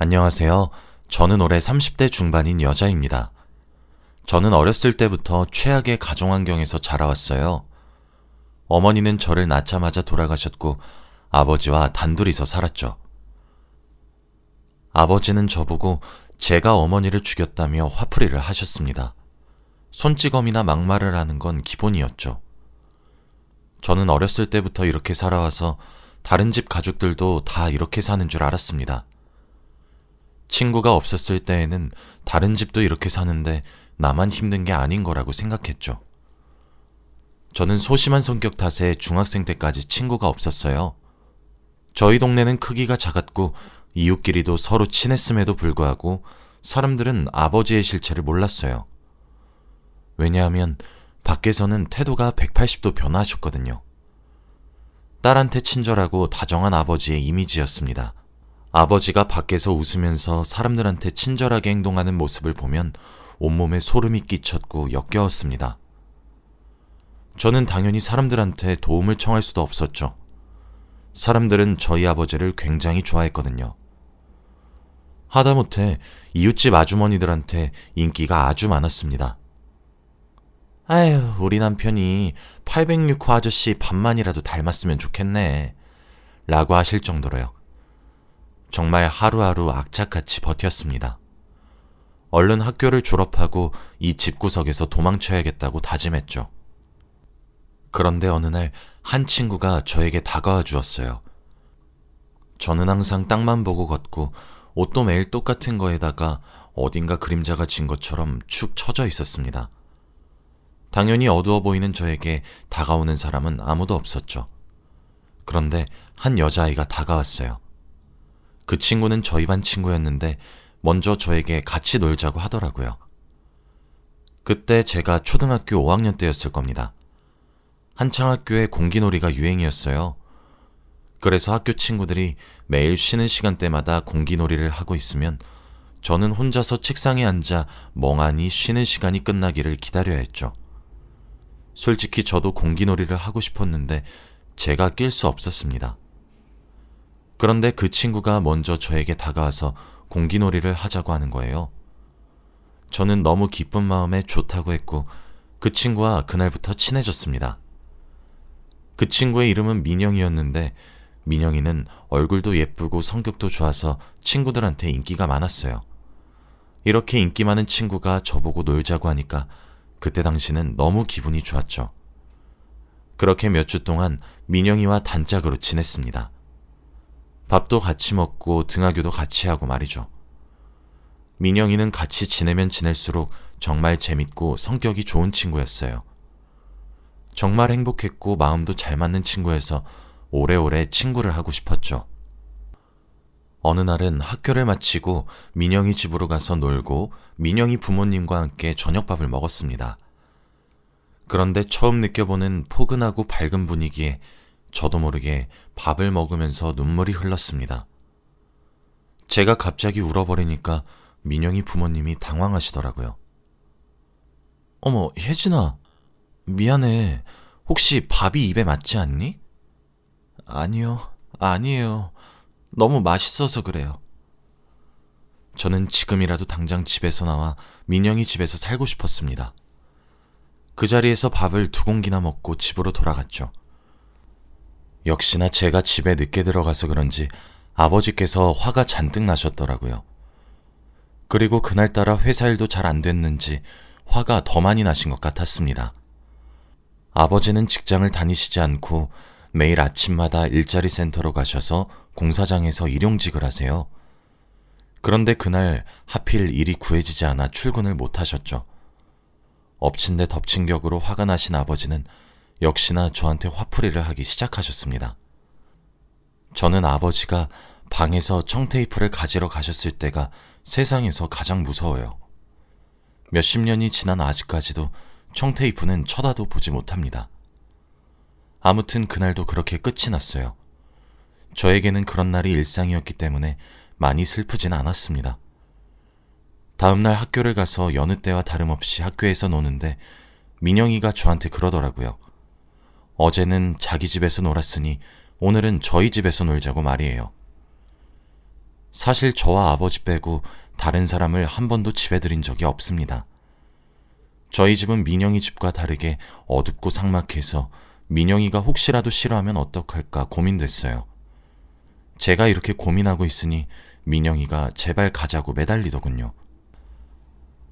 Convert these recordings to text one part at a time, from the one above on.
안녕하세요. 저는 올해 30대 중반인 여자입니다. 저는 어렸을 때부터 최악의 가정환경에서 자라왔어요. 어머니는 저를 낳자마자 돌아가셨고 아버지와 단둘이서 살았죠. 아버지는 저보고 제가 어머니를 죽였다며 화풀이를 하셨습니다. 손찌검이나 막말을 하는 건 기본이었죠. 저는 어렸을 때부터 이렇게 살아와서 다른 집 가족들도 다 이렇게 사는 줄 알았습니다. 친구가 없었을 때에는 다른 집도 이렇게 사는데 나만 힘든 게 아닌 거라고 생각했죠. 저는 소심한 성격 탓에 중학생 때까지 친구가 없었어요. 저희 동네는 크기가 작았고 이웃끼리도 서로 친했음에도 불구하고 사람들은 아버지의 실체를 몰랐어요. 왜냐하면 밖에서는 태도가 180도 변화하셨거든요. 딸한테 친절하고 다정한 아버지의 이미지였습니다. 아버지가 밖에서 웃으면서 사람들한테 친절하게 행동하는 모습을 보면 온몸에 소름이 끼쳤고 역겨웠습니다. 저는 당연히 사람들한테 도움을 청할 수도 없었죠. 사람들은 저희 아버지를 굉장히 좋아했거든요. 하다못해 이웃집 아주머니들한테 인기가 아주 많았습니다. 아유, 우리 남편이 806호 아저씨 반만이라도 닮았으면 좋겠네 라고 하실 정도로요. 정말 하루하루 악착같이 버텼습니다. 얼른 학교를 졸업하고 이 집구석에서 도망쳐야겠다고 다짐했죠. 그런데 어느 날 한 친구가 저에게 다가와 주었어요. 저는 항상 땅만 보고 걷고 옷도 매일 똑같은 거에다가 어딘가 그림자가 진 것처럼 축 처져 있었습니다. 당연히 어두워 보이는 저에게 다가오는 사람은 아무도 없었죠. 그런데 한 여자아이가 다가왔어요. 그 친구는 저희 반 친구였는데 먼저 저에게 같이 놀자고 하더라고요. 그때 제가 초등학교 5학년 때였을 겁니다. 한창 학교에 공기놀이가 유행이었어요. 그래서 학교 친구들이 매일 쉬는 시간대마다 공기놀이를 하고 있으면 저는 혼자서 책상에 앉아 멍하니 쉬는 시간이 끝나기를 기다려야 했죠. 솔직히 저도 공기놀이를 하고 싶었는데 제가 낄 수 없었습니다. 그런데 그 친구가 먼저 저에게 다가와서 공기놀이를 하자고 하는 거예요. 저는 너무 기쁜 마음에 좋다고 했고 그 친구와 그날부터 친해졌습니다. 그 친구의 이름은 민영이었는데 민영이는 얼굴도 예쁘고 성격도 좋아서 친구들한테 인기가 많았어요. 이렇게 인기 많은 친구가 저보고 놀자고 하니까 그때 당시는 너무 기분이 좋았죠. 그렇게 몇 주 동안 민영이와 단짝으로 지냈습니다. 밥도 같이 먹고 등하교도 같이 하고 말이죠. 민영이는 같이 지내면 지낼수록 정말 재밌고 성격이 좋은 친구였어요. 정말 행복했고 마음도 잘 맞는 친구여서 오래오래 친구를 하고 싶었죠. 어느 날은 학교를 마치고 민영이 집으로 가서 놀고 민영이 부모님과 함께 저녁밥을 먹었습니다. 그런데 처음 느껴보는 포근하고 밝은 분위기에 저도 모르게 밥을 먹으면서 눈물이 흘렀습니다. 제가 갑자기 울어버리니까 민영이 부모님이 당황하시더라고요. 어머, 혜진아. 미안해. 혹시 밥이 입에 맞지 않니? 아니요, 아니에요. 너무 맛있어서 그래요. 저는 지금이라도 당장 집에서 나와 민영이 집에서 살고 싶었습니다. 그 자리에서 밥을 2공기나 먹고 집으로 돌아갔죠. 역시나 제가 집에 늦게 들어가서 그런지 아버지께서 화가 잔뜩 나셨더라고요. 그리고 그날따라 회사 일도 잘 안 됐는지 화가 더 많이 나신 것 같았습니다. 아버지는 직장을 다니시지 않고 매일 아침마다 일자리 센터로 가셔서 공사장에서 일용직을 하세요. 그런데 그날 하필 일이 구해지지 않아 출근을 못 하셨죠. 엎친 데 덮친 격으로 화가 나신 아버지는 역시나 저한테 화풀이를 하기 시작하셨습니다. 저는 아버지가 방에서 청테이프를 가지러 가셨을 때가 세상에서 가장 무서워요. 몇십 년이 지난 아직까지도 청테이프는 쳐다도 보지 못합니다. 아무튼 그날도 그렇게 끝이 났어요. 저에게는 그런 날이 일상이었기 때문에 많이 슬프진 않았습니다. 다음날 학교를 가서 여느 때와 다름없이 학교에서 노는데 민영이가 저한테 그러더라고요. 어제는 자기 집에서 놀았으니 오늘은 저희 집에서 놀자고 말이에요. 사실 저와 아버지 빼고 다른 사람을 한 번도 집에 들인 적이 없습니다. 저희 집은 민영이 집과 다르게 어둡고 삭막해서 민영이가 혹시라도 싫어하면 어떡할까 고민됐어요. 제가 이렇게 고민하고 있으니 민영이가 제발 가자고 매달리더군요.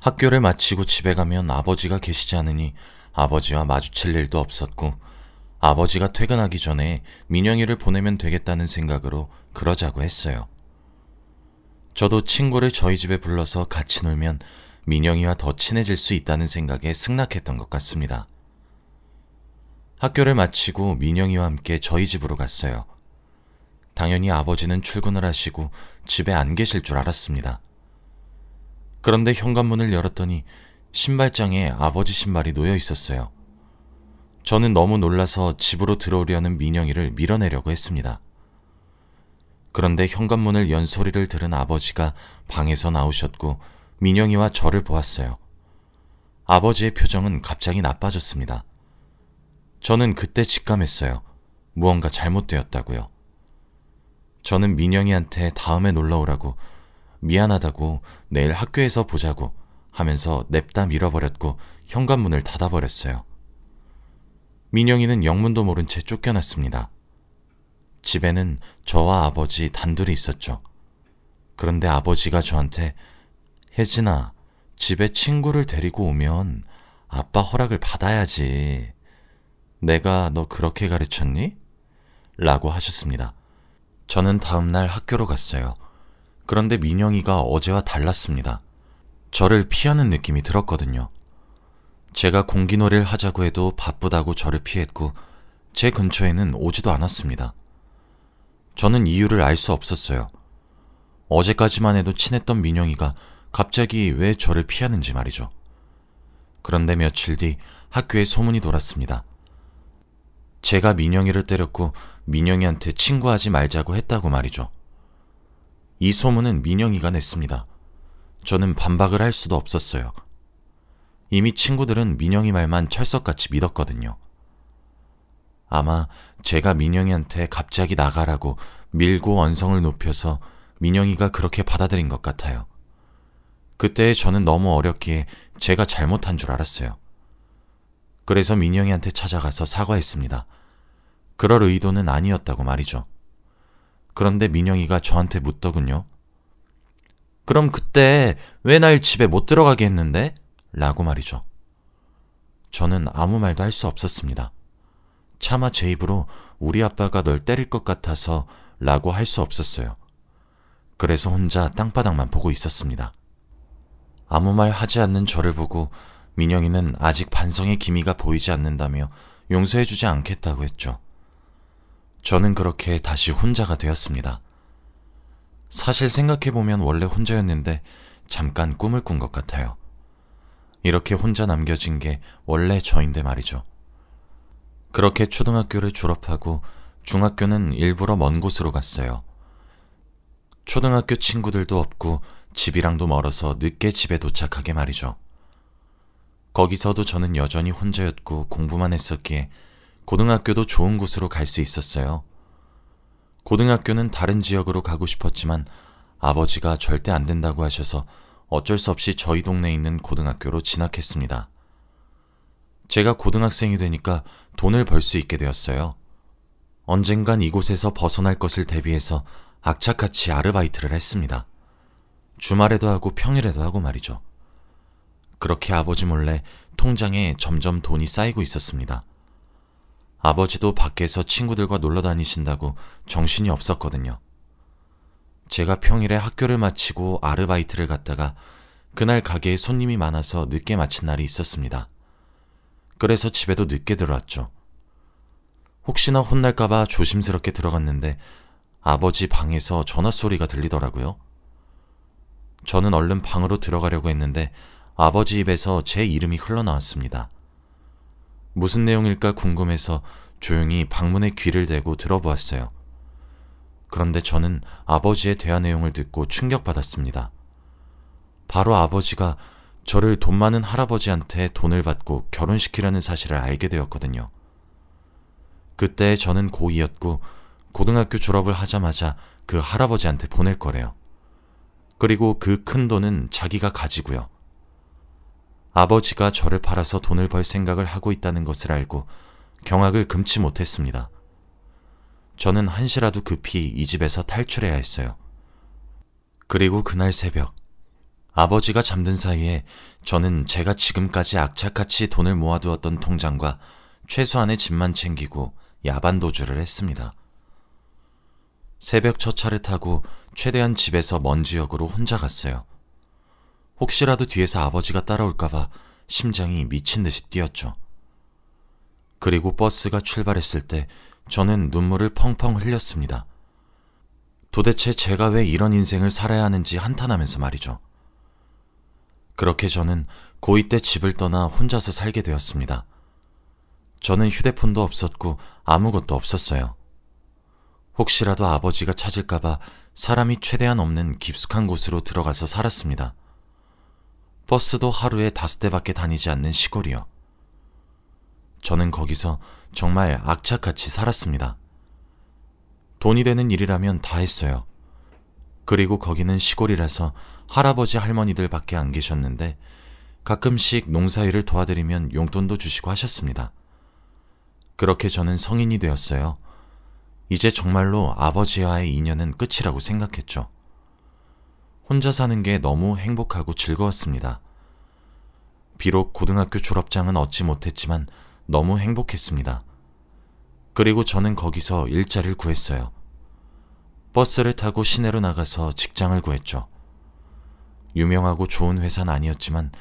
학교를 마치고 집에 가면 아버지가 계시지 않으니 아버지와 마주칠 일도 없었고 아버지가 퇴근하기 전에 민영이를 보내면 되겠다는 생각으로 그러자고 했어요. 저도 친구를 저희 집에 불러서 같이 놀면 민영이와 더 친해질 수 있다는 생각에 승낙했던 것 같습니다. 학교를 마치고 민영이와 함께 저희 집으로 갔어요. 당연히 아버지는 출근을 하시고 집에 안 계실 줄 알았습니다. 그런데 현관문을 열었더니 신발장에 아버지 신발이 놓여 있었어요. 저는 너무 놀라서 집으로 들어오려는 민영이를 밀어내려고 했습니다. 그런데 현관문을 연 소리를 들은 아버지가 방에서 나오셨고 민영이와 저를 보았어요. 아버지의 표정은 갑자기 나빠졌습니다. 저는 그때 직감했어요. 무언가 잘못되었다고요. 저는 민영이한테 다음에 놀러오라고, 미안하다고, 내일 학교에서 보자고 하면서 냅다 밀어버렸고 현관문을 닫아버렸어요. 민영이는 영문도 모른 채 쫓겨났습니다. 집에는 저와 아버지 단둘이 있었죠. 그런데 아버지가 저한테 혜진아, 집에 친구를 데리고 오면 아빠 허락을 받아야지. 내가 너 그렇게 가르쳤니? 라고 하셨습니다. 저는 다음날 학교로 갔어요. 그런데 민영이가 어제와 달랐습니다. 저를 피하는 느낌이 들었거든요. 제가 공기놀이를 하자고 해도 바쁘다고 저를 피했고 제 근처에는 오지도 않았습니다. 저는 이유를 알 수 없었어요. 어제까지만 해도 친했던 민영이가 갑자기 왜 저를 피하는지 말이죠. 그런데 며칠 뒤 학교에 소문이 돌았습니다. 제가 민영이를 때렸고 민영이한테 친구하지 말자고 했다고 말이죠. 이 소문은 민영이가 냈습니다. 저는 반박을 할 수도 없었어요. 이미 친구들은 민영이 말만 철석같이 믿었거든요. 아마 제가 민영이한테 갑자기 나가라고 밀고 언성을 높여서 민영이가 그렇게 받아들인 것 같아요. 그때 저는 너무 어렸기에 제가 잘못한 줄 알았어요. 그래서 민영이한테 찾아가서 사과했습니다. 그럴 의도는 아니었다고 말이죠. 그런데 민영이가 저한테 묻더군요. 그럼 그때 왜 날 집에 못 들어가게 했는데? 라고 말이죠. 저는 아무 말도 할 수 없었습니다. 차마 제 입으로 우리 아빠가 널 때릴 것 같아서 라고 할 수 없었어요. 그래서 혼자 땅바닥만 보고 있었습니다. 아무 말 하지 않는 저를 보고 민영이는 아직 반성의 기미가 보이지 않는다며 용서해주지 않겠다고 했죠. 저는 그렇게 다시 혼자가 되었습니다. 사실 생각해보면 원래 혼자였는데 잠깐 꿈을 꾼 것 같아요. 이렇게 혼자 남겨진 게 원래 저인데 말이죠. 그렇게 초등학교를 졸업하고 중학교는 일부러 먼 곳으로 갔어요. 초등학교 친구들도 없고 집이랑도 멀어서 늦게 집에 도착하게 말이죠. 거기서도 저는 여전히 혼자였고 공부만 했었기에 고등학교도 좋은 곳으로 갈 수 있었어요. 고등학교는 다른 지역으로 가고 싶었지만 아버지가 절대 안 된다고 하셔서 어쩔 수 없이 저희 동네에 있는 고등학교로 진학했습니다. 제가 고등학생이 되니까 돈을 벌 수 있게 되었어요. 언젠간 이곳에서 벗어날 것을 대비해서 악착같이 아르바이트를 했습니다. 주말에도 하고 평일에도 하고 말이죠. 그렇게 아버지 몰래 통장에 점점 돈이 쌓이고 있었습니다. 아버지도 밖에서 친구들과 놀러 다니신다고 정신이 없었거든요. 제가 평일에 학교를 마치고 아르바이트를 갔다가 그날 가게에 손님이 많아서 늦게 마친 날이 있었습니다. 그래서 집에도 늦게 들어왔죠. 혹시나 혼날까봐 조심스럽게 들어갔는데 아버지 방에서 전화 소리가 들리더라고요. 저는 얼른 방으로 들어가려고 했는데 아버지 입에서 제 이름이 흘러나왔습니다. 무슨 내용일까 궁금해서 조용히 방문에 귀를 대고 들어보았어요. 그런데 저는 아버지의 대화 내용을 듣고 충격받았습니다. 바로 아버지가 저를 돈 많은 할아버지한테 돈을 받고 결혼시키려는 사실을 알게 되었거든요. 그때 저는 고2였고 고등학교 졸업을 하자마자 그 할아버지한테 보낼 거래요. 그리고 그 큰 돈은 자기가 가지고요. 아버지가 저를 팔아서 돈을 벌 생각을 하고 있다는 것을 알고 경악을 금치 못했습니다. 저는 한시라도 급히 이 집에서 탈출해야 했어요. 그리고 그날 새벽, 아버지가 잠든 사이에 저는 제가 지금까지 악착같이 돈을 모아두었던 통장과 최소한의 집만 챙기고 야반 도주를 했습니다. 새벽 첫 차를 타고 최대한 집에서 먼 지역으로 혼자 갔어요. 혹시라도 뒤에서 아버지가 따라올까봐 심장이 미친 듯이 뛰었죠. 그리고 버스가 출발했을 때 저는 눈물을 펑펑 흘렸습니다. 도대체 제가 왜 이런 인생을 살아야 하는지 한탄하면서 말이죠. 그렇게 저는 고2 때 집을 떠나 혼자서 살게 되었습니다. 저는 휴대폰도 없었고 아무것도 없었어요. 혹시라도 아버지가 찾을까봐 사람이 최대한 없는 깊숙한 곳으로 들어가서 살았습니다. 버스도 하루에 5대밖에 다니지 않는 시골이요. 저는 거기서 정말 악착같이 살았습니다. 돈이 되는 일이라면 다 했어요. 그리고 거기는 시골이라서 할아버지 할머니들 밖에 안 계셨는데 가끔씩 농사일을 도와드리면 용돈도 주시고 하셨습니다. 그렇게 저는 성인이 되었어요. 이제 정말로 아버지와의 인연은 끝이라고 생각했죠. 혼자 사는 게 너무 행복하고 즐거웠습니다. 비록 고등학교 졸업장은 얻지 못했지만 너무 행복했습니다. 그리고 저는 거기서 일자리를 구했어요. 버스를 타고 시내로 나가서 직장을 구했죠. 유명하고 좋은 회사는 아니었지만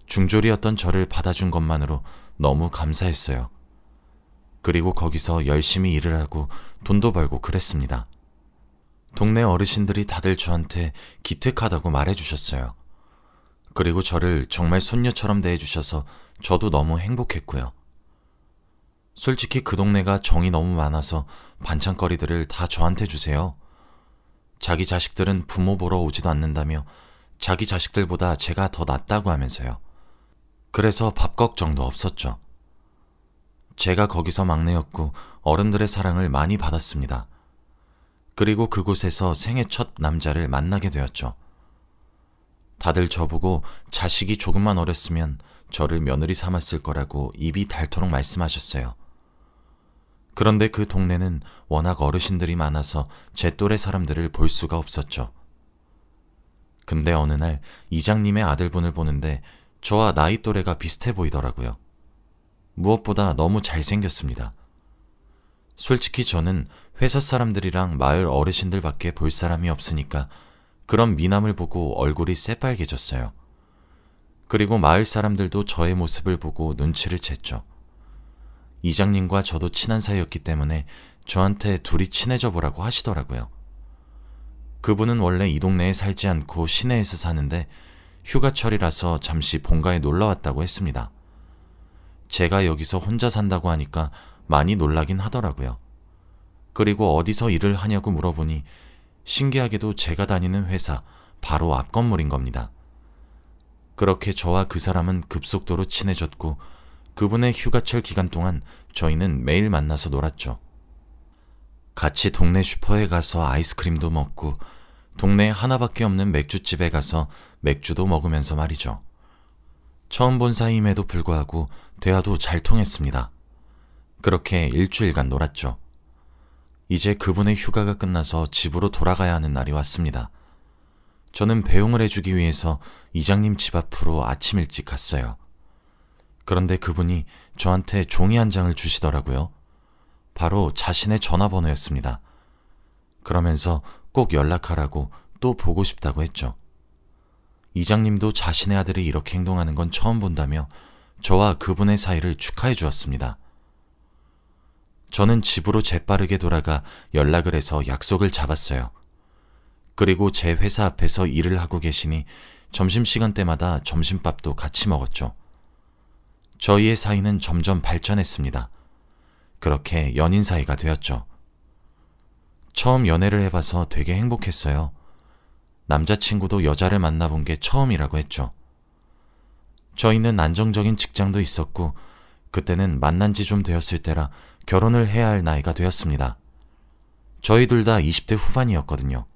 중졸이었던 저를 받아준 것만으로 너무 감사했어요. 그리고 거기서 열심히 일을 하고 돈도 벌고 그랬습니다. 동네 어르신들이 다들 저한테 기특하다고 말해주셨어요. 그리고 저를 정말 손녀처럼 대해주셔서 저도 너무 행복했고요. 솔직히 그 동네가 정이 너무 많아서 반찬거리들을 다 저한테 주세요. 자기 자식들은 부모 보러 오지도 않는다며 자기 자식들보다 제가 더 낫다고 하면서요. 그래서 밥 걱정도 없었죠. 제가 거기서 막내였고 어른들의 사랑을 많이 받았습니다. 그리고 그곳에서 생애 첫 남자를 만나게 되었죠. 다들 저보고 자식이 조금만 어렸으면 저를 며느리 삼았을 거라고 입이 닳도록 말씀하셨어요. 그런데 그 동네는 워낙 어르신들이 많아서 제 또래 사람들을 볼 수가 없었죠. 근데 어느 날 이장님의 아들분을 보는데 저와 나이 또래가 비슷해 보이더라고요. 무엇보다 너무 잘생겼습니다. 솔직히 저는 회사 사람들이랑 마을 어르신들밖에 볼 사람이 없으니까 그런 미남을 보고 얼굴이 새빨개졌어요. 그리고 마을 사람들도 저의 모습을 보고 눈치를 챘죠. 이장님과 저도 친한 사이였기 때문에 저한테 둘이 친해져 보라고 하시더라고요. 그분은 원래 이 동네에 살지 않고 시내에서 사는데 휴가철이라서 잠시 본가에 놀러 왔다고 했습니다. 제가 여기서 혼자 산다고 하니까 많이 놀라긴 하더라고요. 그리고 어디서 일을 하냐고 물어보니 신기하게도 제가 다니는 회사 바로 앞 건물인 겁니다. 그렇게 저와 그 사람은 급속도로 친해졌고 그분의 휴가철 기간 동안 저희는 매일 만나서 놀았죠. 같이 동네 슈퍼에 가서 아이스크림도 먹고 동네에 하나밖에 없는 맥주집에 가서 맥주도 먹으면서 말이죠. 처음 본 사이임에도 불구하고 대화도 잘 통했습니다. 그렇게 일주일간 놀았죠. 이제 그분의 휴가가 끝나서 집으로 돌아가야 하는 날이 왔습니다. 저는 배웅을 해주기 위해서 이장님 집 앞으로 아침 일찍 갔어요. 그런데 그분이 저한테 종이 한 장을 주시더라고요. 바로 자신의 전화번호였습니다. 그러면서 꼭 연락하라고 또 보고 싶다고 했죠. 이장님도 자신의 아들이 이렇게 행동하는 건 처음 본다며 저와 그분의 사이를 축하해 주었습니다. 저는 집으로 재빠르게 돌아가 연락을 해서 약속을 잡았어요. 그리고 제 회사 앞에서 일을 하고 계시니 점심시간 때마다 점심밥도 같이 먹었죠. 저희의 사이는 점점 발전했습니다. 그렇게 연인 사이가 되었죠. 처음 연애를 해봐서 되게 행복했어요. 남자친구도 여자를 만나본 게 처음이라고 했죠. 저희는 안정적인 직장도 있었고 그때는 만난 지 좀 되었을 때라 결혼을 해야 할 나이가 되었습니다. 저희 둘 다 20대 후반이었거든요.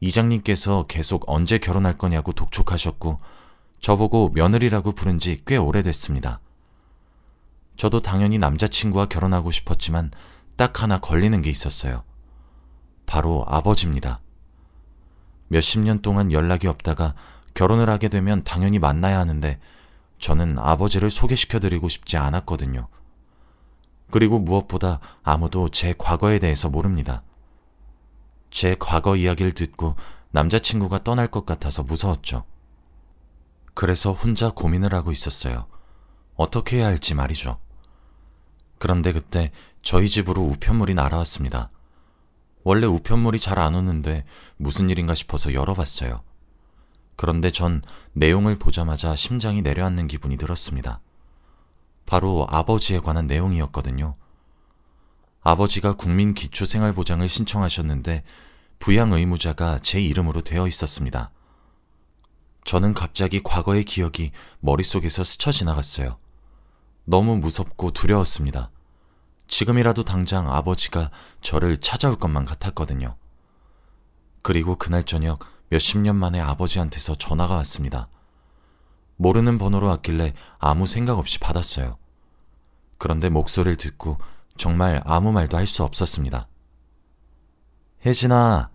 이장님께서 계속 언제 결혼할 거냐고 독촉하셨고 저보고 며느리라고 부른 지 꽤 오래됐습니다. 저도 당연히 남자친구와 결혼하고 싶었지만 딱 하나 걸리는 게 있었어요. 바로 아버지입니다. 몇십 년 동안 연락이 없다가 결혼을 하게 되면 당연히 만나야 하는데 저는 아버지를 소개시켜드리고 싶지 않았거든요. 그리고 무엇보다 아무도 제 과거에 대해서 모릅니다. 제 과거 이야기를 듣고 남자친구가 떠날 것 같아서 무서웠죠. 그래서 혼자 고민을 하고 있었어요. 어떻게 해야 할지 말이죠. 그런데 그때 저희 집으로 우편물이 날아왔습니다. 원래 우편물이 잘 안 오는데 무슨 일인가 싶어서 열어봤어요. 그런데 전 내용을 보자마자 심장이 내려앉는 기분이 들었습니다. 바로 아버지에 관한 내용이었거든요. 아버지가 국민기초생활보장을 신청하셨는데 부양 의무자가 제 이름으로 되어 있었습니다. 저는 갑자기 과거의 기억이 머릿속에서 스쳐 지나갔어요. 너무 무섭고 두려웠습니다. 지금이라도 당장 아버지가 저를 찾아올 것만 같았거든요. 그리고 그날 저녁 몇십 년 만에 아버지한테서 전화가 왔습니다. 모르는 번호로 왔길래 아무 생각 없이 받았어요. 그런데 목소리를 듣고 정말 아무 말도 할 수 없었습니다. 혜진아,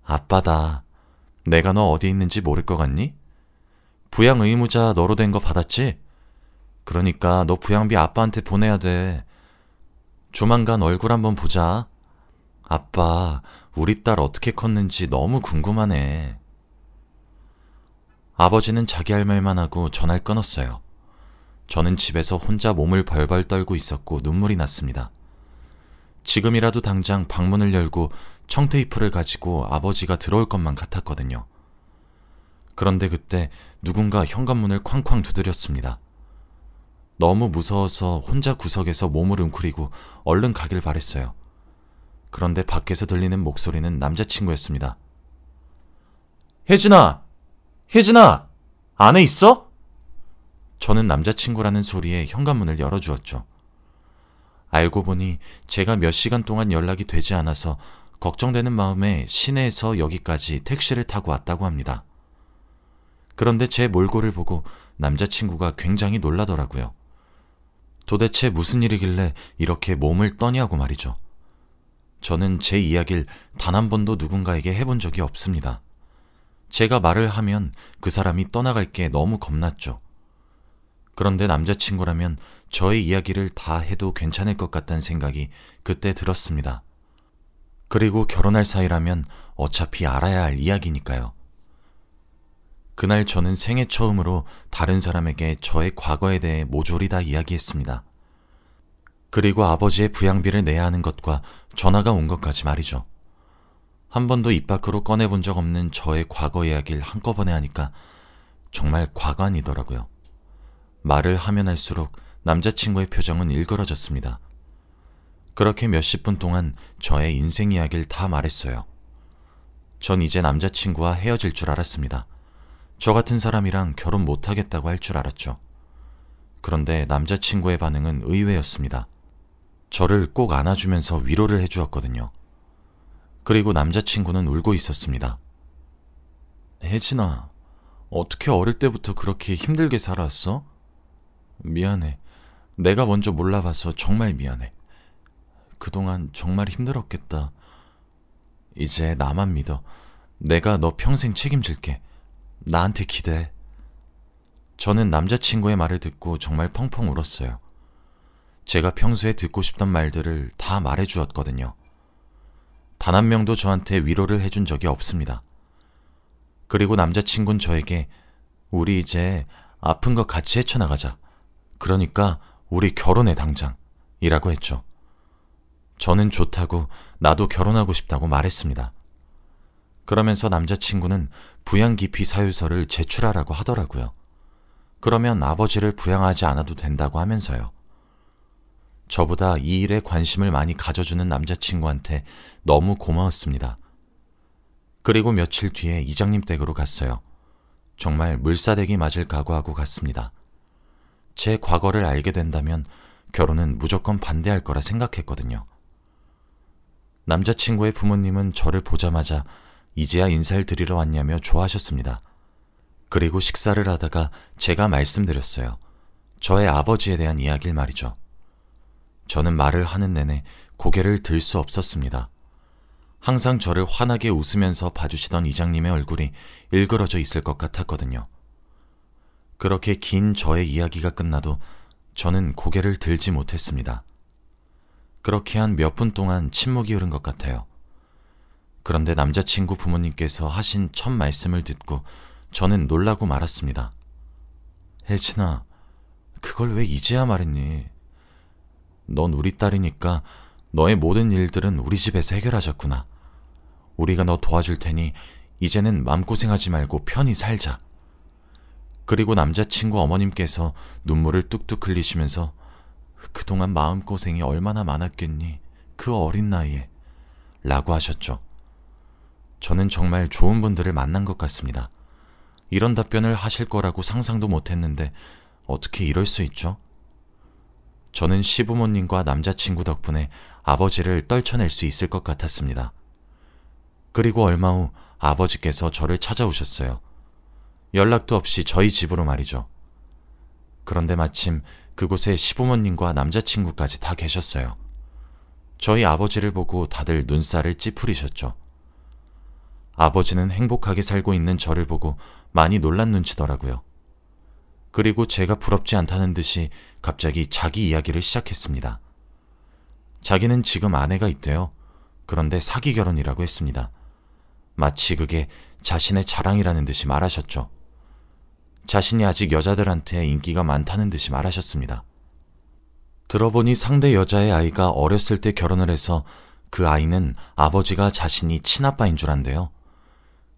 아빠다. 내가 너 어디 있는지 모를 것 같니? 부양 의무자 너로 된 거 받았지? 그러니까 너 부양비 아빠한테 보내야 돼. 조만간 얼굴 한번 보자. 아빠, 우리 딸 어떻게 컸는지 너무 궁금하네. 아버지는 자기 할 말만 하고 전화를 끊었어요. 저는 집에서 혼자 몸을 벌벌 떨고 있었고 눈물이 났습니다. 지금이라도 당장 방문을 열고 청테이프를 가지고 아버지가 들어올 것만 같았거든요. 그런데 그때 누군가 현관문을 쾅쾅 두드렸습니다. 너무 무서워서 혼자 구석에서 몸을 웅크리고 얼른 가길 바랬어요. 그런데 밖에서 들리는 목소리는 남자친구였습니다. 혜진아! 혜진아! 안에 있어? 저는 남자친구라는 소리에 현관문을 열어주었죠. 알고 보니 제가 몇 시간 동안 연락이 되지 않아서 걱정되는 마음에 시내에서 여기까지 택시를 타고 왔다고 합니다. 그런데 제 몰골을 보고 남자친구가 굉장히 놀라더라고요. 도대체 무슨 일이길래 이렇게 몸을 떠냐고 말이죠. 저는 제 이야기를 단 한 번도 누군가에게 해본 적이 없습니다. 제가 말을 하면 그 사람이 떠나갈 게 너무 겁났죠. 그런데 남자친구라면 저의 이야기를 다 해도 괜찮을 것 같다는 생각이 그때 들었습니다. 그리고 결혼할 사이라면 어차피 알아야 할 이야기니까요. 그날 저는 생애 처음으로 다른 사람에게 저의 과거에 대해 모조리 다 이야기했습니다. 그리고 아버지의 부양비를 내야 하는 것과 전화가 온 것까지 말이죠. 한 번도 입 밖으로 꺼내본 적 없는 저의 과거 이야기를 한꺼번에 하니까 정말 과관이더라고요. 말을 하면 할수록 남자친구의 표정은 일그러졌습니다. 그렇게 몇십 분 동안 저의 인생 이야기를 다 말했어요. 전 이제 남자친구와 헤어질 줄 알았습니다. 저 같은 사람이랑 결혼 못하겠다고 할 줄 알았죠. 그런데 남자친구의 반응은 의외였습니다. 저를 꼭 안아주면서 위로를 해주었거든요. 그리고 남자친구는 울고 있었습니다. 혜진아, 어떻게 어릴 때부터 그렇게 힘들게 살아왔어? 미안해. 내가 먼저 몰라봐서 정말 미안해. 그동안 정말 힘들었겠다. 이제 나만 믿어. 내가 너 평생 책임질게. 나한테 기대해. 저는 남자친구의 말을 듣고 정말 펑펑 울었어요. 제가 평소에 듣고 싶던 말들을 다 말해주었거든요. 단 한 명도 저한테 위로를 해준 적이 없습니다. 그리고 남자친구는 저에게 우리 이제 아픈 거 같이 헤쳐나가자. 그러니까 우리 결혼해 당장. 이라고 했죠. 저는 좋다고 나도 결혼하고 싶다고 말했습니다. 그러면서 남자친구는 부양기피 사유서를 제출하라고 하더라고요. 그러면 아버지를 부양하지 않아도 된다고 하면서요. 저보다 이 일에 관심을 많이 가져주는 남자친구한테 너무 고마웠습니다. 그리고 며칠 뒤에 이장님 댁으로 갔어요. 정말 물사대기 맞을 각오하고 갔습니다. 제 과거를 알게 된다면 결혼은 무조건 반대할 거라 생각했거든요. 남자친구의 부모님은 저를 보자마자 이제야 인사를 드리러 왔냐며 좋아하셨습니다. 그리고 식사를 하다가 제가 말씀드렸어요. 저의 아버지에 대한 이야기를 말이죠. 저는 말을 하는 내내 고개를 들 수 없었습니다. 항상 저를 환하게 웃으면서 봐주시던 이장님의 얼굴이 일그러져 있을 것 같았거든요. 그렇게 긴 저의 이야기가 끝나도 저는 고개를 들지 못했습니다. 그렇게 한 몇 분 동안 침묵이 흐른 것 같아요. 그런데 남자친구 부모님께서 하신 첫 말씀을 듣고 저는 놀라고 말았습니다. 혜진아, 그걸 왜 이제야 말했니? 넌 우리 딸이니까 너의 모든 일들은 우리 집에서 해결하셨구나. 우리가 너 도와줄 테니 이제는 마음고생하지 말고 편히 살자. 그리고 남자친구 어머님께서 눈물을 뚝뚝 흘리시면서 그동안 마음고생이 얼마나 많았겠니? 그 어린 나이에 라고 하셨죠. 저는 정말 좋은 분들을 만난 것 같습니다. 이런 답변을 하실 거라고 상상도 못했는데 어떻게 이럴 수 있죠? 저는 시부모님과 남자친구 덕분에 아버지를 떨쳐낼 수 있을 것 같았습니다. 그리고 얼마 후 아버지께서 저를 찾아오셨어요. 연락도 없이 저희 집으로 말이죠. 그런데 마침 그곳에 시부모님과 남자친구까지 다 계셨어요. 저희 아버지를 보고 다들 눈살을 찌푸리셨죠. 아버지는 행복하게 살고 있는 저를 보고 많이 놀란 눈치더라고요. 그리고 제가 부럽지 않다는 듯이 갑자기 자기 이야기를 시작했습니다. 자기는 지금 아내가 있대요. 그런데 사기 결혼이라고 했습니다. 마치 그게 자신의 자랑이라는 듯이 말하셨죠. 자신이 아직 여자들한테 인기가 많다는 듯이 말하셨습니다. 들어보니 상대 여자의 아이가 어렸을 때 결혼을 해서 그 아이는 아버지가 자신이 친아빠인 줄 안대요.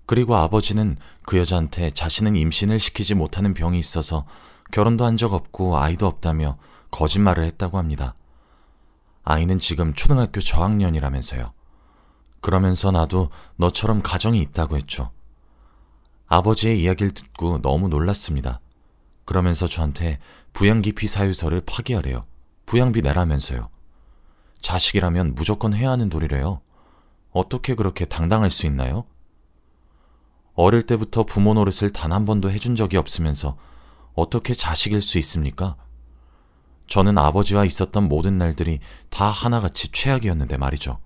그리고 아버지는 그 여자한테 자신은 임신을 시키지 못하는 병이 있어서 결혼도 한 적 없고 아이도 없다며 거짓말을 했다고 합니다. 아이는 지금 초등학교 저학년이라면서요. 그러면서 나도 너처럼 가정이 있다고 했죠. 아버지의 이야기를 듣고 너무 놀랐습니다. 그러면서 저한테 부양기피 사유서를 파기하래요. 부양비 내라면서요. 자식이라면 무조건 해야 하는 도리래요. 어떻게 그렇게 당당할 수 있나요? 어릴 때부터 부모 노릇을 단 한 번도 해준 적이 없으면서 어떻게 자식일 수 있습니까? 저는 아버지와 있었던 모든 날들이 다 하나같이 최악이었는데 말이죠.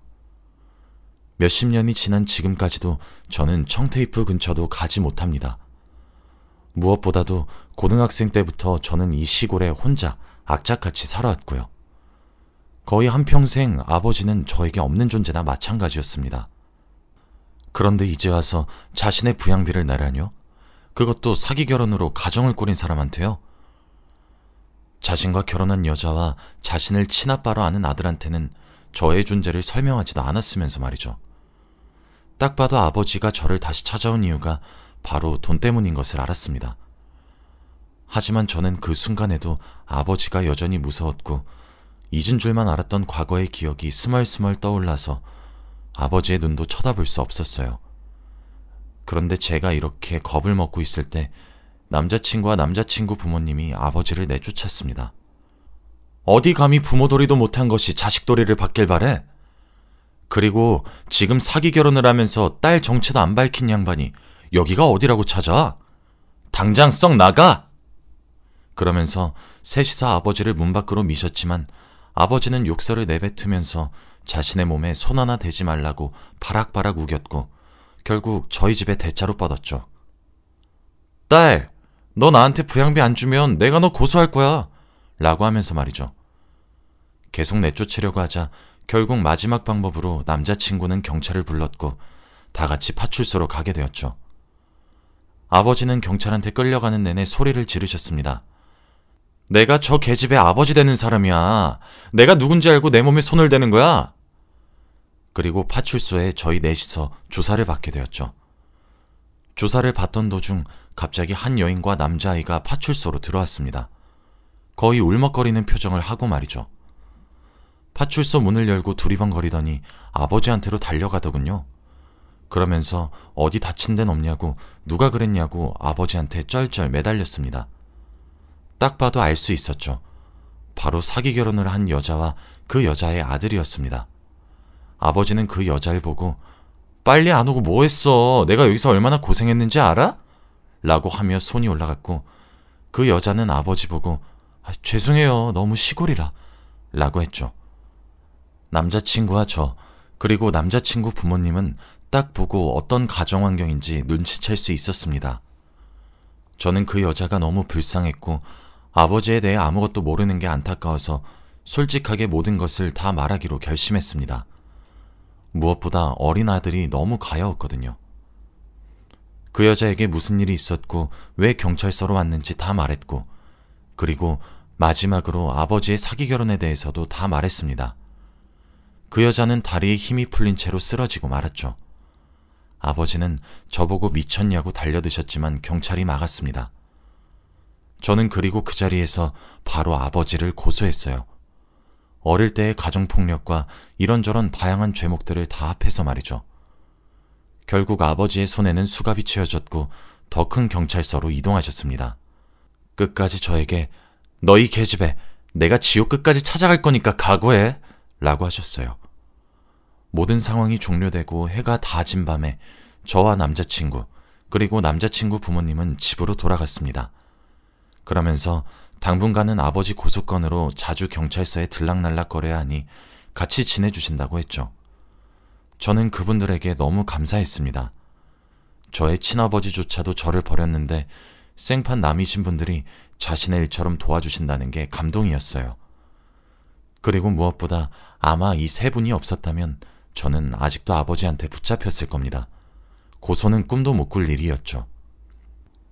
몇십 년이 지난 지금까지도 저는 청테이프 근처도 가지 못합니다. 무엇보다도 고등학생 때부터 저는 이 시골에 혼자 악착같이 살아왔고요. 거의 한평생 아버지는 저에게 없는 존재나 마찬가지였습니다. 그런데 이제 와서 자신의 부양비를 내라뇨? 그것도 사기 결혼으로 가정을 꾸린 사람한테요? 자신과 결혼한 여자와 자신을 친아빠로 아는 아들한테는 저의 존재를 설명하지도 않았으면서 말이죠. 딱 봐도 아버지가 저를 다시 찾아온 이유가 바로 돈 때문인 것을 알았습니다. 하지만 저는 그 순간에도 아버지가 여전히 무서웠고 잊은 줄만 알았던 과거의 기억이 스멀스멀 떠올라서 아버지의 눈도 쳐다볼 수 없었어요. 그런데 제가 이렇게 겁을 먹고 있을 때 남자친구와 남자친구 부모님이 아버지를 내쫓았습니다. 어디 감히 부모도리도 못한 것이 자식도리를 받길 바래? 그리고 지금 사기 결혼을 하면서 딸 정체도 안 밝힌 양반이 여기가 어디라고 찾아? 당장 썩 나가! 그러면서 셋이서 아버지를 문 밖으로 미셨지만 아버지는 욕설을 내뱉으면서 자신의 몸에 손 하나 대지 말라고 바락바락 우겼고 결국 저희 집에 대자로 뻗었죠. 딸, 너 나한테 부양비 안 주면 내가 너 고소할 거야 라고 하면서 말이죠. 계속 내쫓으려고 하자 결국 마지막 방법으로 남자친구는 경찰을 불렀고 다 같이 파출소로 가게 되었죠. 아버지는 경찰한테 끌려가는 내내 소리를 지르셨습니다. 내가 저 계집애 아버지 되는 사람이야. 내가 누군지 알고 내 몸에 손을 대는 거야. 그리고 파출소에 저희 넷이서 조사를 받게 되었죠. 조사를 받던 도중 갑자기 한 여인과 남자아이가 파출소로 들어왔습니다. 거의 울먹거리는 표정을 하고 말이죠. 파출소 문을 열고 두리번거리더니 아버지한테로 달려가더군요. 그러면서 어디 다친 데는 없냐고 누가 그랬냐고 아버지한테 쩔쩔 매달렸습니다. 딱 봐도 알 수 있었죠. 바로 사기 결혼을 한 여자와 그 여자의 아들이었습니다. 아버지는 그 여자를 보고 빨리 안 오고 뭐 했어? 내가 여기서 얼마나 고생했는지 알아? 라고 하며 손이 올라갔고 그 여자는 아버지 보고 죄송해요. 너무 시골이라 라고 했죠. 남자친구와 저 그리고 남자친구 부모님은 딱 보고 어떤 가정 환경인지 눈치챌 수 있었습니다. 저는 그 여자가 너무 불쌍했고 아버지에 대해 아무것도 모르는 게 안타까워서 솔직하게 모든 것을 다 말하기로 결심했습니다. 무엇보다 어린 아들이 너무 가여웠거든요. 그 여자에게 무슨 일이 있었고 왜 경찰서로 왔는지 다 말했고 그리고 마지막으로 아버지의 사기 결혼에 대해서도 다 말했습니다. 그 여자는 다리에 힘이 풀린 채로 쓰러지고 말았죠. 아버지는 저보고 미쳤냐고 달려드셨지만 경찰이 막았습니다. 저는 그리고 그 자리에서 바로 아버지를 고소했어요. 어릴 때의 가정폭력과 이런저런 다양한 죄목들을 다 합해서 말이죠. 결국 아버지의 손에는 수갑이 채워졌고 더 큰 경찰서로 이동하셨습니다. 끝까지 저에게 너희 계집애 내가 지옥 끝까지 찾아갈 거니까 각오해 라고 하셨어요. 모든 상황이 종료되고 해가 다 진 밤에 저와 남자친구 그리고 남자친구 부모님은 집으로 돌아갔습니다. 그러면서 당분간은 아버지 고소건으로 자주 경찰서에 들락날락거려야 하니 같이 지내주신다고 했죠. 저는 그분들에게 너무 감사했습니다. 저의 친아버지조차도 저를 버렸는데 생판 남이신 분들이 자신의 일처럼 도와주신다는 게 감동이었어요. 그리고 무엇보다 아마 이 세 분이 없었다면 저는 아직도 아버지한테 붙잡혔을 겁니다. 고소는 꿈도 못 꿀 일이었죠.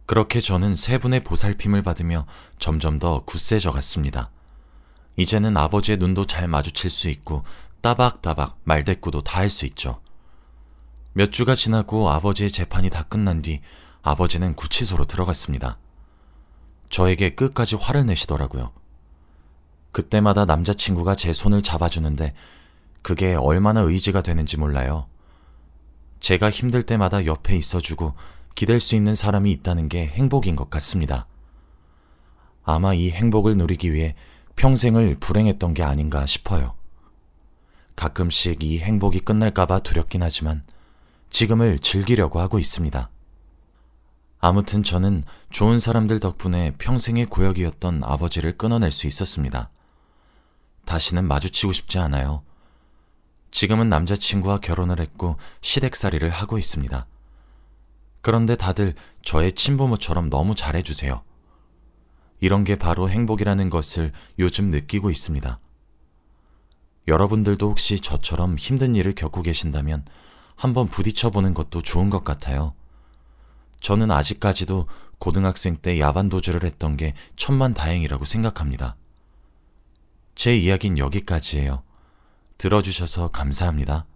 그렇게 저는 세 분의 보살핌을 받으며 점점 더 굳세져 갔습니다. 이제는 아버지의 눈도 잘 마주칠 수 있고 따박따박 말대꾸도 다 할 수 있죠. 몇 주가 지나고 아버지의 재판이 다 끝난 뒤 아버지는 구치소로 들어갔습니다. 저에게 끝까지 화를 내시더라고요. 그때마다 남자친구가 제 손을 잡아주는데 그게 얼마나 의지가 되는지 몰라요. 제가 힘들 때마다 옆에 있어주고 기댈 수 있는 사람이 있다는 게 행복인 것 같습니다. 아마 이 행복을 누리기 위해 평생을 불행했던 게 아닌가 싶어요. 가끔씩 이 행복이 끝날까봐 두렵긴 하지만 지금을 즐기려고 하고 있습니다. 아무튼 저는 좋은 사람들 덕분에 평생의 고역이었던 아버지를 끊어낼 수 있었습니다. 다시는 마주치고 싶지 않아요. 지금은 남자친구와 결혼을 했고 시댁살이를 하고 있습니다. 그런데 다들 저의 친부모처럼 너무 잘해주세요. 이런 게 바로 행복이라는 것을 요즘 느끼고 있습니다. 여러분들도 혹시 저처럼 힘든 일을 겪고 계신다면 한번 부딪혀보는 것도 좋은 것 같아요. 저는 아직까지도 고등학생 때 야반 도주를 했던 게 천만다행이라고 생각합니다. 제 이야기는 여기까지예요. 들어주셔서 감사합니다.